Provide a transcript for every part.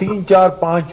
3, 4, 5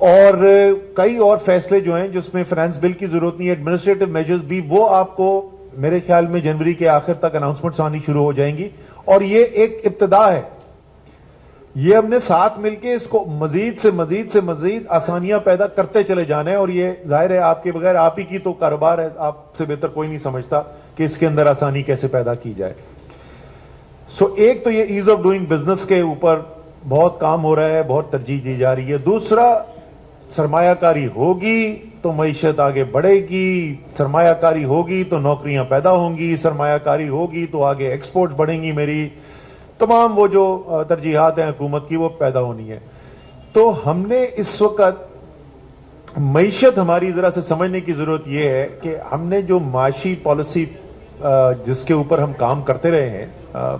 اور کئی اور فیصلے جو ہیں جس میں فائنانس بل کی ضرورت نہیں ہے، ایڈمنسٹریٹو میجرز بھی، وہ آپ کو میرے خیال میں جنوری کے آخر تک اناؤنسمنٹس آنی شروع ہو جائیں گی، اور یہ ایک ابتدا ہے۔ یہ ہم نے ساتھ مل کے اس کو مزید سے مزید آسانیاں پیدا کرتے چلے جانا ہے، اور یہ ظاہر ہے آپ کے بغیر آپ ہی کی تو کاروبار ہے، آپ سے بہتر کوئی نہیں سمجھتا کہ اس کے اندر آسانی کیسے پیدا کی جائے۔ ایک تو یہ ایز آف ڈوئنگ بزنس کے اوپر بہت کام ہو رہا ہے، بہت ترجیح دی جا رہی ہے۔ دوسرا، سرمایہ کاری ہوگی تو معیشت آگے بڑھے گی، سرمایہ کاری ہوگی تو نوکریاں پیدا ہوں گی، سرمایہ کاری ہوگی تو آگے ایکسپورٹ بڑھیں گی، میری تمام وہ جو ترجیحات ہیں حکومت کی وہ پیدا ہونی ہے۔ تو ہم نے اس وقت معیشت ہماری ذرا سے سمجھنے کی ضرورت یہ ہے کہ ہم نے جو معاشی پالیسی جس کے اوپر ہم کام کرتے رہے ہیں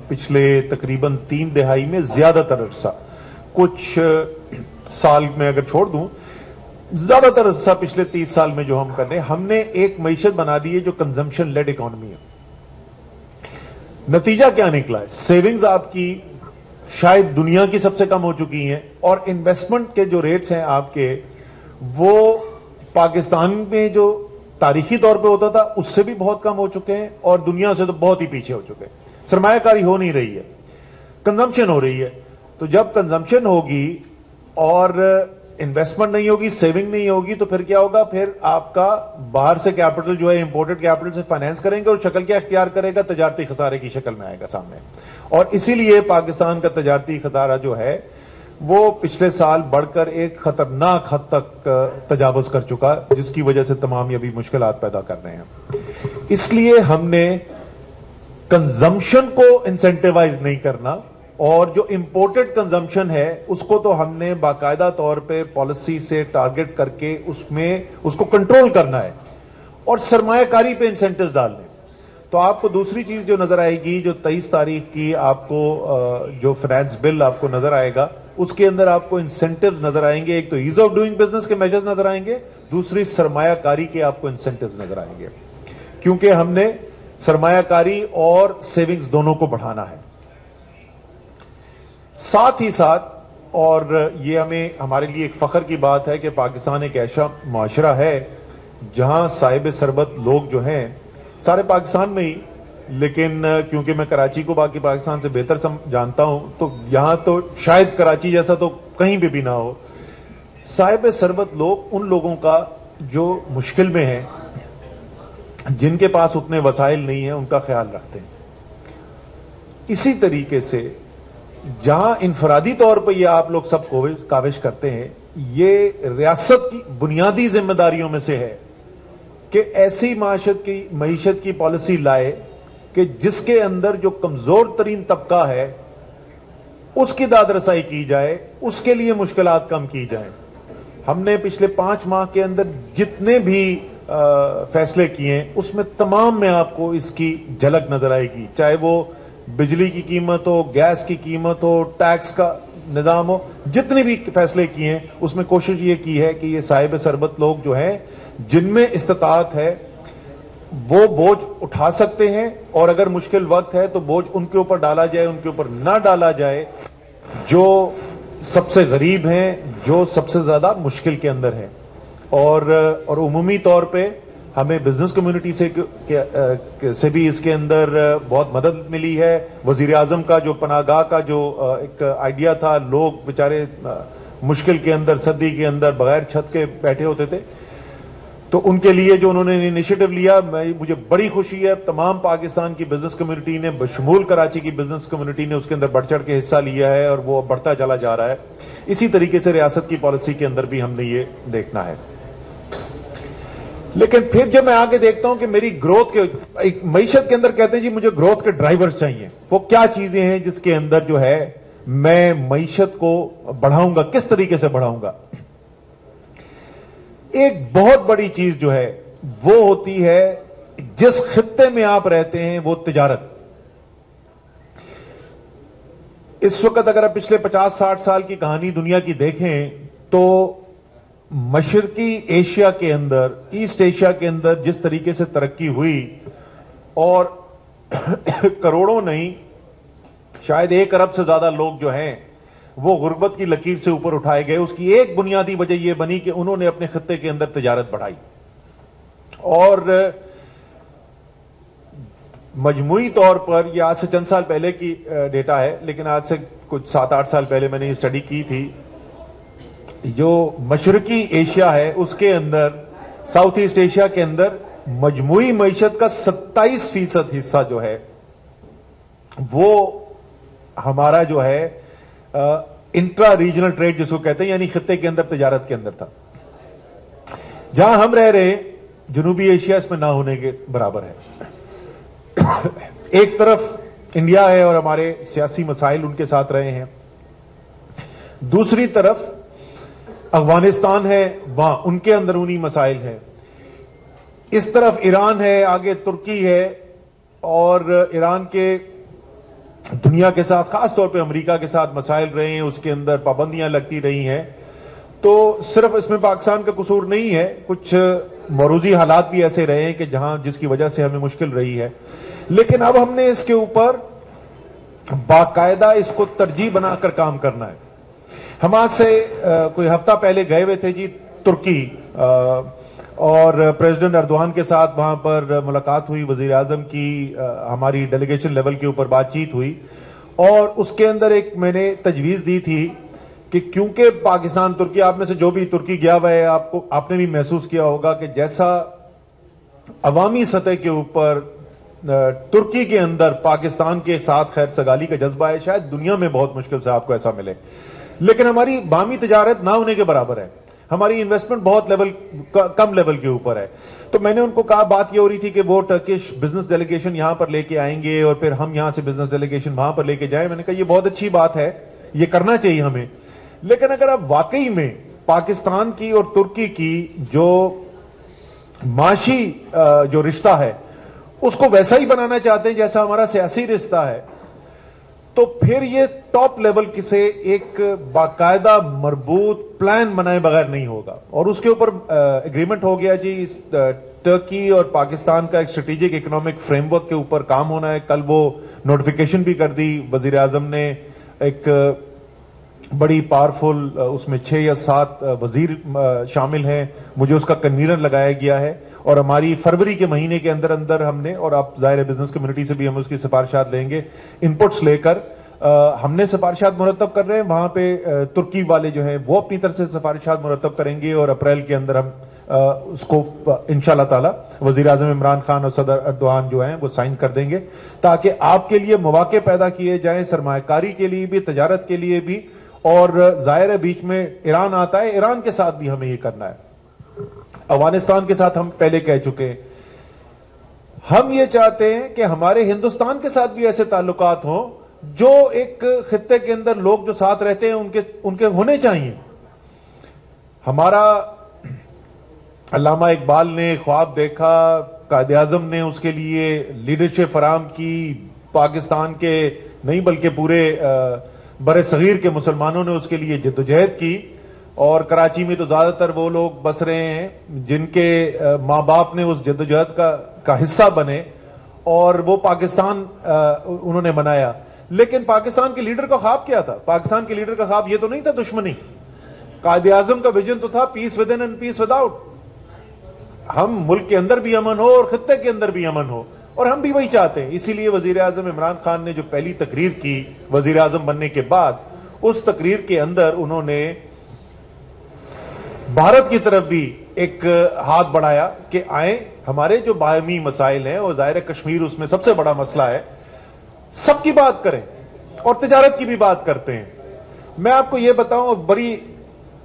پچھلے تقریباً 3 دہائی میں زیادہ تر عرصہ، کچھ سال میں اگر چھوڑ دوں، زیادہ تر عرصہ پچھلے 30 سال میں جو ہم کر رہے ہیں، ہم نے ایک معیشت بنا دی ہے جو کنزمپشن لیڈ اکانومی ہے۔ نتیجہ کیا نکلا ہے؟ سیونگز آپ کی شاید دنیا کی سب سے کم ہو چکی ہیں، اور انویسٹمنٹ کے جو ریٹس ہیں آپ کے، وہ پاکستان میں جو تاریخی طور پہ ہوتا تھا اس سے بھی بہت کم ہو چکے ہیں، اور دنیا سے تو بہت ہی پیچھے ہو چکے ہیں۔ سرمایہ کاری ہو نہیں رہی ہے، کنزمپشن ہو رہی ہے۔ تو جب کنزمپشن ہوگی اور انویسٹمنٹ نہیں ہوگی، سیونگ نہیں ہوگی، تو پھر کیا ہوگا؟ پھر آپ کا باہر سے کیپٹل جو ہے امپورٹڈ کیپٹل سے فائنانس کریں گے، اور شکل کیا اختیار کرے گا؟ تجارتی خسارے کی شکل میں آئے گا سامنے۔ اور اسی لیے پاکستان کا تجارتی خسارہ جو ہے وہ پچھلے سال بڑھ کر ایک خطرناک حد تک تجاوز کر چکا، جس کی وجہ سے تمام یہ بھی مشکلات پیدا کر رہے ہیں۔ اس لیے ہم نے کنزمپشن کو انسینٹیوائز نہیں کرنا، اور جو امپورٹڈ کنزمپشن ہے اس کو تو ہم نے باقاعدہ طور پہ پالیسی سے ٹارگٹ کر کے اس کو کنٹرول کرنا ہے، اور سرمایہ کاری پہ انسینٹیوز ڈالنے۔ تو آپ کو دوسری چیز جو نظر آئے گی، جو 23 تاریخ کی آپ کو جو فائنانس بل آپ کو نظر آئے گا، اس کے اندر آپ کو انسینٹیوز نظر آئیں گے۔ ایک تو ایز آف ڈوئنگ بزنس کے میجرز نظر آئیں گے، دوسری سرمایہ کاری کے آپ کو انسینٹیوز نظر آئیں گے، کیونکہ ہم نے سرمایہ کاری اور سیونگز دونوں کو بڑھانا ہے۔ ساتھ ہی ساتھ، اور یہ ہمارے لیے ایک فخر کی بات ہے کہ پاکستان ایک ایسا معاشرہ ہے جہاں صاحب ثروت لوگ جو ہیں سارے پاکستان میں ہی، لیکن کیونکہ میں کراچی کو باقی پاکستان سے بہتر جانتا ہوں، تو یہاں تو شاید کراچی جیسا تو کہیں بھی نہ ہو، صاحب ثروت لوگ ان لوگوں کا جو مشکل میں ہیں، جن کے پاس اتنے وسائل نہیں ہیں، ان کا خیال رکھتے ہیں۔ اسی طریقے سے جہاں انفرادی طور پہ یہ آپ لوگ سب کاوش کرتے ہیں، یہ ریاست کی بنیادی ذمہ داریوں میں سے ہے کہ ایسی معیشت کی پالیسی لائے کہ جس کے اندر جو کمزور ترین طبقہ ہے اس کی داد رسائی کی جائے، اس کے لیے مشکلات کم کی جائیں۔ ہم نے پچھلے 5 ماہ کے اندر جتنے بھی فیصلے کیے ہیں، اس میں تمام میں آپ کو اس کی جھلک نظر آئے گی، چاہے وہ بجلی کی قیمت ہو، گیس کی قیمت ہو، ٹیکس کا نظام ہو، جتنے بھی فیصلے کیے ہیں اس میں کوشش یہ کی ہے کہ یہ صاحب ثروت لوگ جو ہیں، جن میں استطاعت ہے، وہ بوجھ اٹھا سکتے ہیں، اور اگر مشکل وقت ہے تو بوجھ ان کے اوپر ڈالا جائے، ان کے اوپر نہ ڈالا جائے جو سب سے غریب ہیں، جو سب سے زیادہ مشکل کے اندر ہیں۔ اور عمومی طور پہ ہمیں بزنس کمیونٹی سے بھی اس کے اندر بہت مدد ملی ہے۔ وزیر اعظم کا جو پناہ گاہ کا جو ایک آئیڈیا تھا، لوگ بیچارے مشکل کے اندر، سردی کے اندر بغیر چھت کے بیٹھے ہوتے تھے، تو ان کے لیے جو انہوں نے انیشیٹو لیا، مجھے بڑی خوشی ہے۔ تمام پاکستان کی بزنس کمیونٹی نے، بشمول کراچی کی بزنس کمیونٹی نے اس کے اندر بڑھ چڑھ کے حصہ لیا ہے، اور وہ بڑھتا چلا جا رہا ہے۔ اسی طریقے سے ریاست کی پالیسی کے اندر بھی ہم نے یہ دیکھنا ہے۔ لیکن پھر جب میں آگے دیکھتا ہوں کہ میری گروتھ کے ایک معیشت کے اندر کہتے ہیں جی مجھے گروتھ کے ڈرائیورز چاہیے، وہ کیا چیزیں ہیں جس کے اندر جو ہے میں معیشت کو بڑھاؤں گا، کس طریقے سے بڑھاؤں گا؟ ایک بہت بڑی چیز جو ہے وہ ہوتی ہے، جس خطے میں آپ رہتے ہیں وہ تجارت۔ اس وقت اگر آپ پچھلے 50-60 سال کی کہانی دنیا کی دیکھیں تو مشرقی ایشیا کے اندر، ایسٹ ایشیا کے اندر جس طریقے سے ترقی ہوئی، اور کروڑوں نہیں شاید 1 ارب سے زیادہ لوگ جو ہیں وہ غربت کی لکیر سے اوپر اٹھائے گئے. اس کی ایک بنیادی وجہ یہ بنی کہ انہوں نے اپنے خطے کے اندر تجارت بڑھائی. اور مجموعی طور پر یہ آج سے چند سال پہلے کی ڈیٹا ہے، لیکن آج سے کچھ 7-8 سال پہلے میں نے یہ اسٹڈی کی تھی. جو مشرقی ایشیا ہے اس کے اندر، ساؤتھ ایسٹ ایشیا کے اندر مجموعی معیشت کا 27% حصہ جو ہے وہ ہمارا جو ہے انٹرا ریجنل ٹریڈ جس کو کہتے ہیں، یعنی خطے کے اندر تجارت کے اندر تھا. جہاں ہم رہ رہے جنوبی ایشیا اس میں نہ ہونے کے برابر ہے. ایک طرف انڈیا ہے اور ہمارے سیاسی مسائل ان کے ساتھ رہے ہیں، دوسری طرف افغانستان ہے، وہاں ان کے اندرونی مسائل ہیں، اس طرف ایران ہے، آگے ترکی ہے، اور ایران کے دنیا کے ساتھ خاص طور پہ امریکہ کے ساتھ مسائل رہے ہیں، اس کے اندر پابندیاں لگتی رہی ہیں. تو صرف اس میں پاکستان کا قصور نہیں ہے، کچھ موروثی حالات بھی ایسے رہے ہیں کہ جس کی وجہ سے ہمیں مشکل رہی ہے. لیکن اب ہم نے اس کے اوپر باقاعدہ اس کو ترجیح بنا کر کام کرنا ہے. ہم آج سے کوئی ہفتہ پہلے گئے ہوئے تھے جی ترکی، اور پریزیڈنٹ اردوان کے ساتھ وہاں پر ملاقات ہوئی، وزیر اعظم کی ہماری ڈیلیگیشن لیول کے اوپر بات چیت ہوئی، اور اس کے اندر ایک میں نے تجویز دی تھی کہ کیونکہ پاکستان ترکی، آپ میں سے جو بھی ترکی گیا ہوا ہے آپ نے بھی محسوس کیا ہوگا کہ جیسا عوامی سطح کے اوپر ترکی کے اندر پاکستان کے ساتھ خیر سگالی کا جذبہ ہے، شاید دنیا میں بہت مشکل سے آپ کو ایسا ملے. لیکن ہماری باہمی تجارت نہ ہونے کے برابر ہے، ہماری انویسٹمنٹ بہت کم لیول کے اوپر ہے. تو میں نے ان کو کہا، بات یہ ہو رہی تھی کہ وہ ٹرکش بزنس ڈیلیگیشن یہاں پر لے کے آئیں گے اور پھر ہم یہاں سے بزنس ڈیلیگیشن وہاں پر لے کے جائیں. میں نے کہا یہ بہت اچھی بات ہے، یہ کرنا چاہیے ہمیں، لیکن اگر آپ واقعی میں پاکستان کی اور ترکی کی جو معاشی جو رشتہ ہے اس کو ویسا ہی بنانا چاہتے ہیں جیسا ہمارا سیاسی رشتہ ہے، تو پھر یہ ٹاپ لیول سے ایک باقاعدہ مربوط پلان بنائے بغیر نہیں ہوگا. اور اس کے اوپر اگریمنٹ ہو گیا جی، ترکی اور پاکستان کا ایک اسٹریٹجک اکنامک فریم ورک کے اوپر کام ہونا ہے. کل وہ نوٹیفیکیشن بھی کر دی وزیر اعظم نے، ایک بڑی پاورفل، اس میں 6 یا 7 وزیر شامل ہیں، مجھے اس کا کنوینر لگایا گیا ہے، اور ہماری فروری کے مہینے کے اندر اندر ہم نے، اور آپ ظاہر بزنس کمیونٹی سے بھی ہم اس کی سفارشات لیں گے، انپٹس لے کر ہم نے سفارشات مرتب کر رہے ہیں. وہاں پہ ترکی والے جو ہیں وہ اپنی طرف سے سفارشات مرتب کریں گے، اور اپریل کے اندر ہم اس کو انشاءاللہ تعالی وزیر اعظم عمران خان اور صدر اردوان جو ہیں وہ سائن کر دیں گے، تاکہ آپ کے لیے مواقع پیدا کیے جائیں، سرمایہ کاری کے لیے بھی، تجارت کے لیے بھی. اور ظاہر ہے بیچ میں ایران آتا ہے، ایران کے ساتھ بھی ہمیں یہ کرنا ہے، افغانستان کے ساتھ ہم پہلے کہہ چکے ہیں. ہم یہ چاہتے ہیں کہ ہمارے ہندوستان کے ساتھ بھی ایسے تعلقات ہوں جو ایک خطے کے اندر لوگ جو ساتھ رہتے ہیں ان کے ہونے چاہیے. ہمارا علامہ اقبال نے خواب دیکھا، قائد اعظم نے اس کے لیے لیڈرشپ فراہم کی، پاکستان کے نہیں بلکہ پورے بر صغیر کے مسلمانوں نے اس کے لیے جدوجہد کی، اور کراچی میں تو زیادہ تر وہ لوگ بس رہے ہیں جن کے ماں باپ نے اس جدوجہد کا حصہ بنے، اور وہ پاکستان انہوں نے بنایا. لیکن پاکستان کے لیڈر کا خواب کیا تھا؟ پاکستان کے لیڈر کا خواب یہ تو نہیں تھا دشمنی. قائد اعظم کا ویژن تو تھا peace within and peace without. ہم ملک کے اندر بھی امن ہو اور خطے کے اندر بھی امن ہو، اور ہم بھی وہی چاہتے ہیں. اسی لیے وزیر اعظم عمران خان نے جو پہلی تقریر کی وزیر اعظم بننے کے بعد، اس تقریر کے اندر انہوں نے بھارت کی طرف بھی ایک ہاتھ بڑھایا کہ آئیں، ہمارے جو باہمی مسائل ہیں، اور ظاہر کشمیر اس میں سب سے بڑا مسئلہ ہے، سب کی بات کریں اور تجارت کی بھی بات کرتے ہیں. میں آپ کو یہ بتاؤں، اور بڑی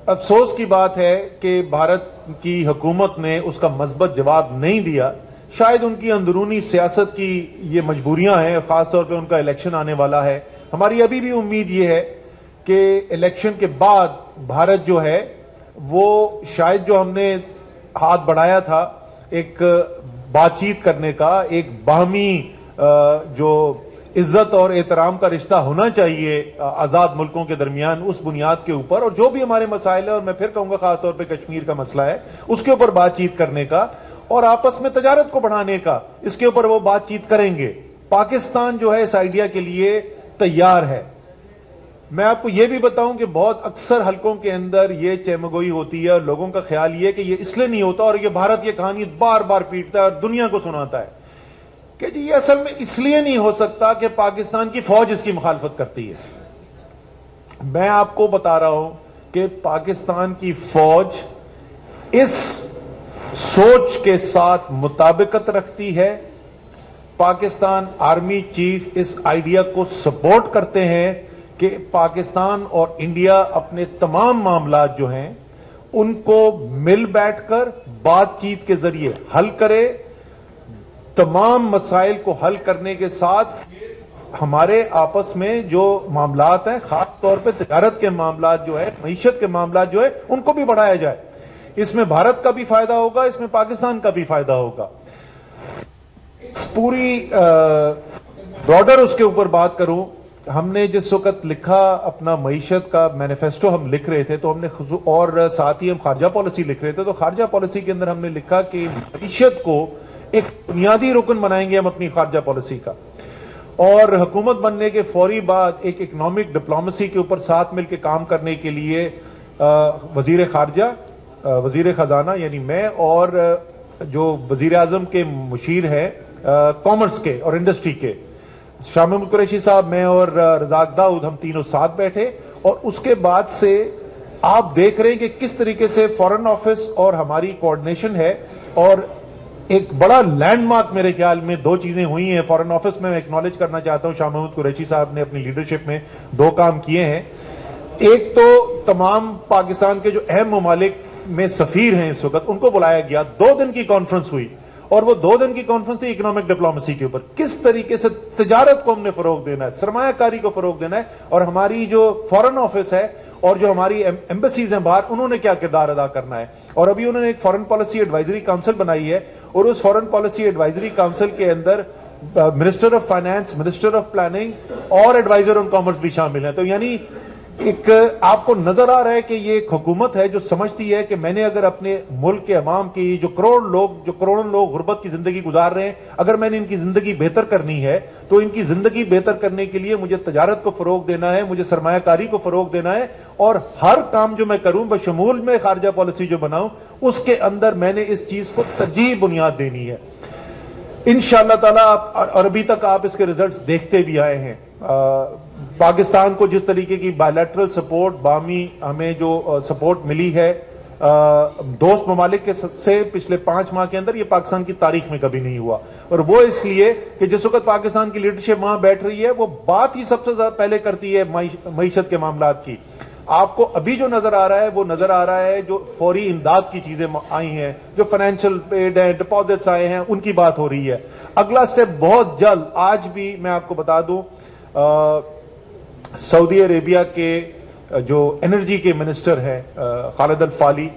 افسوس کی بات ہے کہ بھارت کی حکومت نے اس کا مثبت جواب نہیں دیا. شاید ان کی اندرونی سیاست کی یہ مجبوریاں ہیں، خاص طور پہ ان کا الیکشن آنے والا ہے. ہماری ابھی بھی امید یہ ہے کہ الیکشن کے بعد بھارت جو ہے وہ شاید جو ہم نے ہاتھ بڑھایا تھا ایک بات چیت کرنے کا، ایک باہمی جو عزت اور احترام کا رشتہ ہونا چاہیے آزاد ملکوں کے درمیان، اس بنیاد کے اوپر، اور جو بھی ہمارے مسائل ہیں، اور میں پھر کہوں گا خاص طور پہ کشمیر کا مسئلہ ہے، اس کے اوپر بات چیت کرنے کا اور آپس میں تجارت کو بڑھانے کا، اس کے اوپر وہ بات چیت کریں گے. پاکستان جو ہے اس آئیڈیا کے لیے تیار ہے. میں آپ کو یہ بھی بتاؤں کہ بہت اکثر حلقوں کے اندر یہ چیمگوئی ہوتی ہے اور لوگوں کا خیال یہ کہ یہ اس لیے نہیں ہوتا اور یہ بھارت یہ کہانی بار بار پیٹتا ہے اور دنیا کو سناتا ہے کہ جی یہ اصل میں اس لیے نہیں ہو سکتا کہ پاکستان کی فوج اس کی مخالفت کرتی ہے۔ میں آپ کو بتا رہا ہوں کہ پاکستان کی فوج اس سوچ کے ساتھ مطابقت رکھتی ہے، پاکستان آرمی چیف اس آئیڈیا کو سپورٹ کرتے ہیں کہ پاکستان اور انڈیا اپنے تمام معاملات جو ہیں ان کو مل بیٹھ کر بات چیت کے ذریعے حل کرے، تمام مسائل کو حل کرنے کے ساتھ ہمارے آپس میں جو معاملات ہیں، خاص طور پہ تجارت کے معاملات جو ہے، معیشت کے معاملات جو ہے، ان کو بھی بڑھایا جائے۔ اس میں بھارت کا بھی فائدہ ہوگا، اس میں پاکستان کا بھی فائدہ ہوگا۔ اس پوری براڈر اس کے اوپر بات کروں، ہم نے جس وقت لکھا اپنا معیشت کا مینیفیسٹو ہم لکھ رہے تھے تو ہم نے اور ساتھ ہی ہم خارجہ پالیسی لکھ رہے تھے تو خارجہ پالیسی کے اندر ہم نے لکھا کہ معیشت کو ایک بنیادی رکن بنائیں گے ہم اپنی خارجہ پالیسی کا، اور حکومت بننے کے فوری بعد ایک اکنامک ڈپلومیسی کے اوپر ساتھ مل کے کام کرنے کے لیے وزیر خارجہ، وزیر خزانہ یعنی میں، اور جو وزیر اعظم کے مشیر ہیں کامرس کے اور انڈسٹری کے شاہ محمود قریشی صاحب، میں اور رزاق داؤد، ہم تینوں ساتھ بیٹھے، اور اس کے بعد سے آپ دیکھ رہے ہیں کہ کس طریقے سے فارن آفس اور ہماری کوارڈینیشن ہے، اور ایک بڑا لینڈ مارک میرے خیال میں دو چیزیں ہوئی ہیں فارن آفس میں ایکنالج کرنا چاہتا ہوں۔ شاہ محمود قریشی صاحب نے اپنی لیڈرشپ میں دو کام کیے ہیں، ایک تو تمام پاکستان کے جو اہم ممالک میں سفیر ہیں اس وقت ان کو بلایا گیا، 2 دن کی کانفرنس ہوئی، اور وہ 2 دن کی کانفرنس تھی اکنامک ڈپلومیسی کے اوپر، کس طریقے سے تجارت کو ہم نے فروغ دینا ہے، سرمایہ کاری کو فروغ دینا ہے، اور ہماری جو فارن آفس ہے اور جو ہماری ایمبیسیز ہیں باہر انہوں نے کیا کردار ادا کرنا ہے۔ اور ابھی انہوں نے ایک فارن پالیسی ایڈوائزری کاؤنسل بنائی ہے، اور اس فارن پالیسی ایڈوائزری کاؤنسل کے اندر minister of finance, minister of planning اور ایڈوائزر آن کامرس بھی شامل ہیں۔ تو یعنی ایک آپ کو نظر آ رہا ہے کہ یہ ایک حکومت ہے جو سمجھتی ہے کہ میں نے اگر اپنے ملک کے عوام کی جو کروڑوں لوگ غربت کی زندگی گزار رہے ہیں، اگر میں نے ان کی زندگی بہتر کرنی ہے تو ان کی زندگی بہتر کرنے کے لیے مجھے تجارت کو فروغ دینا ہے، مجھے سرمایہ کاری کو فروغ دینا ہے، اور ہر کام جو میں کروں بشمول میں خارجہ پالیسی جو بناؤں اس کے اندر میں نے اس چیز کو ترجیح بنیاد دینی ہے انشاءاللہ تعالیٰ۔ اور ابھی تک آپ اس کے ریزلٹس دیکھتے بھی آئے ہیں، پاکستان کو جس طریقے کی بائیلیٹرل سپورٹ، باہمی ہمیں جو سپورٹ ملی ہے دوست ممالک کے سے پچھلے 5 ماہ کے اندر، یہ پاکستان کی تاریخ میں کبھی نہیں ہوا، اور وہ اس لیے کہ جس وقت پاکستان کی لیڈرشپ وہاں بیٹھ رہی ہے وہ بات ہی سب سے زیادہ پہلے کرتی ہے معیشت کے معاملات کی۔ آپ کو ابھی جو نظر آ رہا ہے وہ نظر آ رہا ہے جو فوری امداد کی چیزیں آئی ہیں، جو فائنینشیل ایڈ ہیں، ڈپازٹس آئے ہیں، ان کی بات ہو رہی ہے۔ اگلا سٹیپ بہت جلد، آج بھی میں آپ کو بتا دوں سعودی عربیہ کے جو انرجی کے منسٹر ہیں خالد الفالی،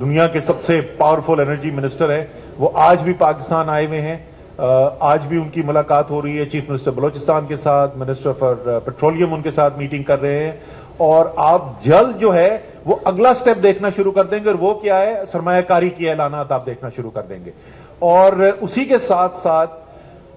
دنیا کے سب سے پاورفل انرجی منسٹر ہیں، وہ آج بھی پاکستان آئے ہوئے ہیں، آج بھی ان کی ملاقات ہو رہی ہے چیف منسٹر بلوچستان کے ساتھ، منسٹر فار پیٹرولیم ان کے ساتھ میٹنگ کر رہے ہیں، اور آپ جلد جو ہے وہ اگلا سٹیپ دیکھنا شروع کر دیں گے، اور وہ کیا ہے، سرمایہ کاری کی اعلانات آپ دیکھنا شروع کر دیں گے، اور اسی کے ساتھ ساتھ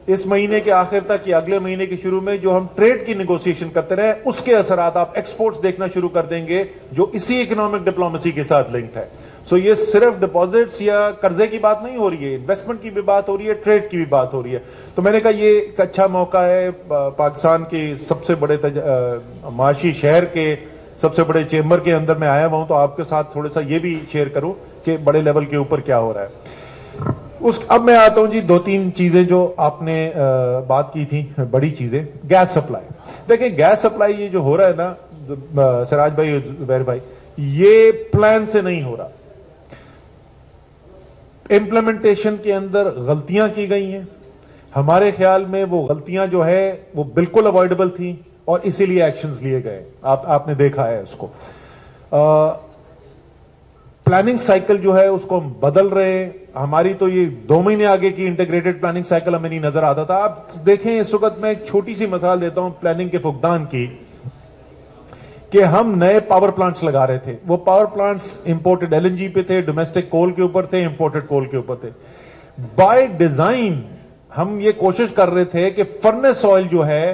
اس مہینے کے آخر تک یا اگلے مہینے کے شروع میں جو ہم ٹریڈ کی نیگوسیشن کرتے رہے اس کے اثرات آپ ایکسپورٹس دیکھنا شروع کر دیں گے جو اسی اکنامک ڈپلومیسی کے ساتھ لنکڈ ہے۔ سو یہ صرف ڈپازٹس یا قرضے کی بات نہیں ہو رہی ہے، انویسٹمنٹ کی بھی بات ہو رہی ہے، ٹریڈ کی بھی بات ہو رہی ہے۔ تو میں نے کہا یہ ایک اچھا موقع ہے، پاکستان کے سب سے بڑے معاشی شہر کے سب سے بڑے چیمبر کے اندر میں آیا ہوا ہوں، تو آپ کے ساتھ تھوڑا سا یہ بھی شیئر کروں کہ بڑے لیول کے اوپر کیا ہو رہا ہے۔ اب میں آتا ہوں جی 2-3 چیزیں جو آپ نے بات کی تھی، بڑی چیزیں، گیس سپلائی۔ دیکھیں گیس سپلائی یہ جو ہو رہا ہے نا سراج بھائی، زبیر بھائی، یہ پلان سے نہیں ہو رہا، امپلیمنٹیشن کے اندر غلطیاں کی گئی ہیں، ہمارے خیال میں وہ غلطیاں جو ہے وہ بالکل اوائڈبل تھیں اور اسی لیے ایکشنز لیے گئے، آپ نے دیکھا ہے اس کو۔ پلاننگ سائیکل جو ہے اس کو ہم بدل رہے ہیں، ہماری تو یہ 2 مہینے آگے کی انٹیگریٹڈ پلاننگ سائیکل ہمیں نہیں نظر آتا تھا۔ آپ دیکھیں اس وقت میں ایک چھوٹی سی مثال دیتا ہوں پلاننگ کے فقدان کی، کہ ہم نئے پاور پلانٹس لگا رہے تھے، وہ power plants imported L N G پہ تھے، ڈومیسٹک کول کے اوپر تھے، امپورٹڈ کول کے اوپر تھے۔ بائی ڈیزائن ہم یہ کوشش کر رہے تھے کہ فرنس آئل جو ہے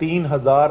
3000